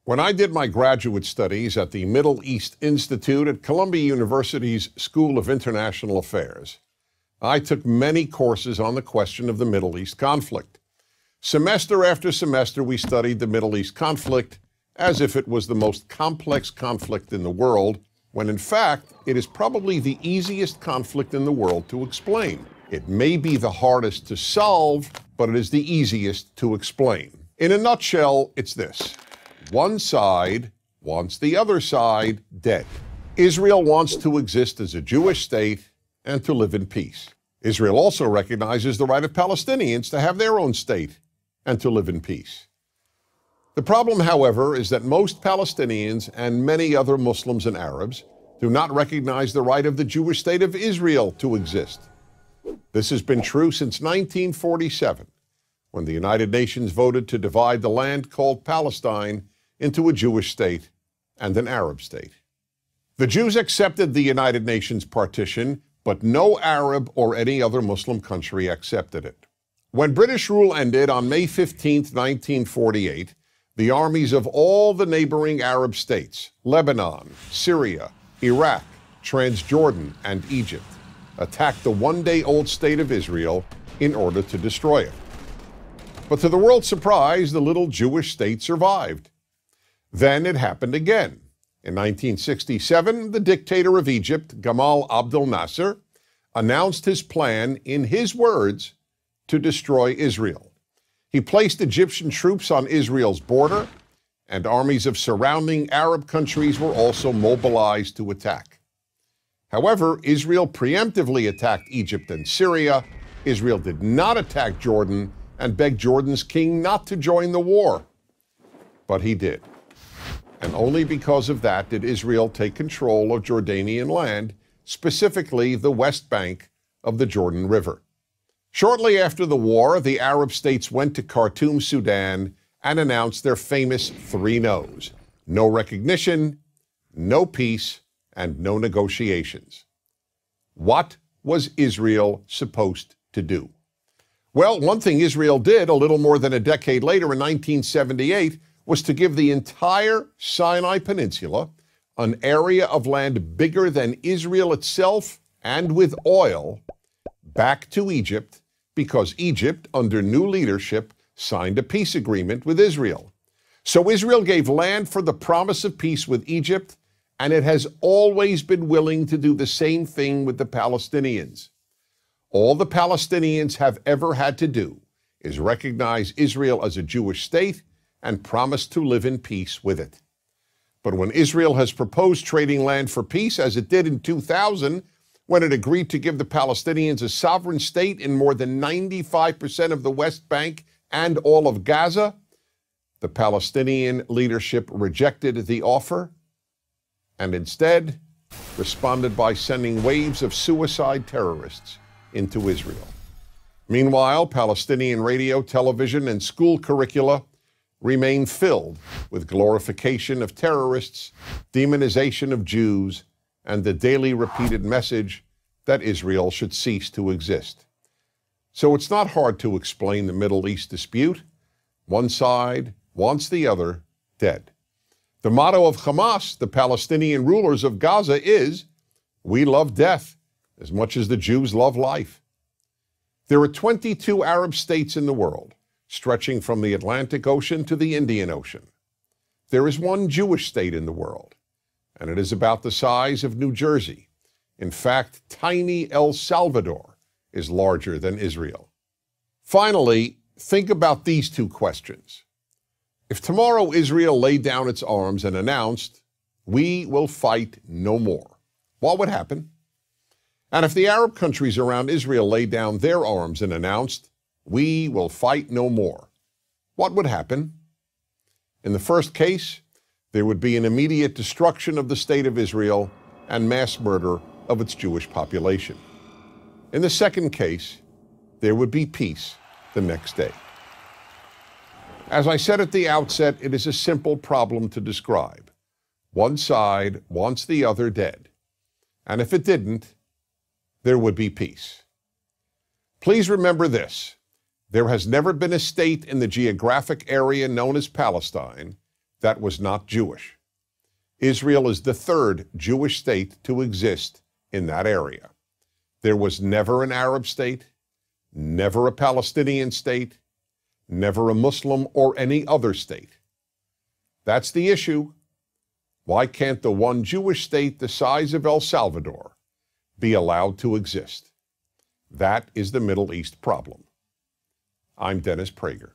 When I did my graduate studies at the Middle East Institute at Columbia University's School of International Affairs, I took many courses on the question of the Middle East conflict. Semester after semester, we studied the Middle East conflict as if it was the most complex conflict in the world, when in fact, it is probably the easiest conflict in the world to explain. It may be the hardest to solve, but it is the easiest to explain. In a nutshell, it's this. One side wants the other side dead. Israel wants to exist as a Jewish state and to live in peace. Israel also recognizes the right of Palestinians to have their own state and to live in peace. The problem, however, is that most Palestinians and many other Muslims and Arabs do not recognize the right of the Jewish state of Israel to exist. This has been true since 1947, when the United Nations voted to divide the land called Palestine into a Jewish state and an Arab state. The Jews accepted the United Nations partition, but no Arab or any other Muslim country accepted it. When British rule ended on May 15, 1948, the armies of all the neighboring Arab states, Lebanon, Syria, Iraq, Transjordan, and Egypt, attacked the one-day-old state of Israel in order to destroy it. But to the world's surprise, the little Jewish state survived. Then it happened again. In 1967, the dictator of Egypt, Gamal Abdel Nasser, announced his plan, in his words, to destroy Israel. He placed Egyptian troops on Israel's border, and armies of surrounding Arab countries were also mobilized to attack. However, Israel preemptively attacked Egypt and Syria. Israel did not attack Jordan and begged Jordan's king not to join the war. But he did. And only because of that did Israel take control of Jordanian land, specifically the West Bank of the Jordan River. Shortly after the war, the Arab states went to Khartoum, Sudan, and announced their famous three no's: no recognition, no peace, and no negotiations. What was Israel supposed to do? Well, one thing Israel did a little more than a decade later in 1978 was to give the entire Sinai Peninsula, an area of land bigger than Israel itself and with oil, back to Egypt, because Egypt, under new leadership, signed a peace agreement with Israel. So Israel gave land for the promise of peace with Egypt, and it has always been willing to do the same thing with the Palestinians. All the Palestinians have ever had to do is recognize Israel as a Jewish state and promise to live in peace with it. But when Israel has proposed trading land for peace, as it did in 2000, when it agreed to give the Palestinians a sovereign state in more than 95% of the West Bank and all of Gaza, the Palestinian leadership rejected the offer and instead responded by sending waves of suicide terrorists into Israel. Meanwhile, Palestinian radio, television, and school curricula remain filled with glorification of terrorists, demonization of Jews, and the daily repeated message that Israel should cease to exist. So it's not hard to explain the Middle East dispute. One side wants the other dead. The motto of Hamas, the Palestinian rulers of Gaza, is, "We love death as much as the Jews love life." There are 22 Arab states in the world, stretching from the Atlantic Ocean to the Indian Ocean. There is one Jewish state in the world, and it is about the size of New Jersey. In fact, tiny El Salvador is larger than Israel. Finally, think about these two questions. If tomorrow Israel laid down its arms and announced, "We will fight no more," what would happen? And if the Arab countries around Israel laid down their arms and announced, "We will fight no more," what would happen? In the first case, there would be an immediate destruction of the state of Israel and mass murder of its Jewish population. In the second case, there would be peace the next day. As I said at the outset, it is a simple problem to describe. One side wants the other dead. And if it didn't, there would be peace. Please remember this. There has never been a state in the geographic area known as Palestine that was not Jewish. Israel is the third Jewish state to exist in that area. There was never an Arab state, never a Palestinian state, never a Muslim or any other state. That's the issue. Why can't the one Jewish state the size of El Salvador be allowed to exist? That is the Middle East problem. I'm Dennis Prager.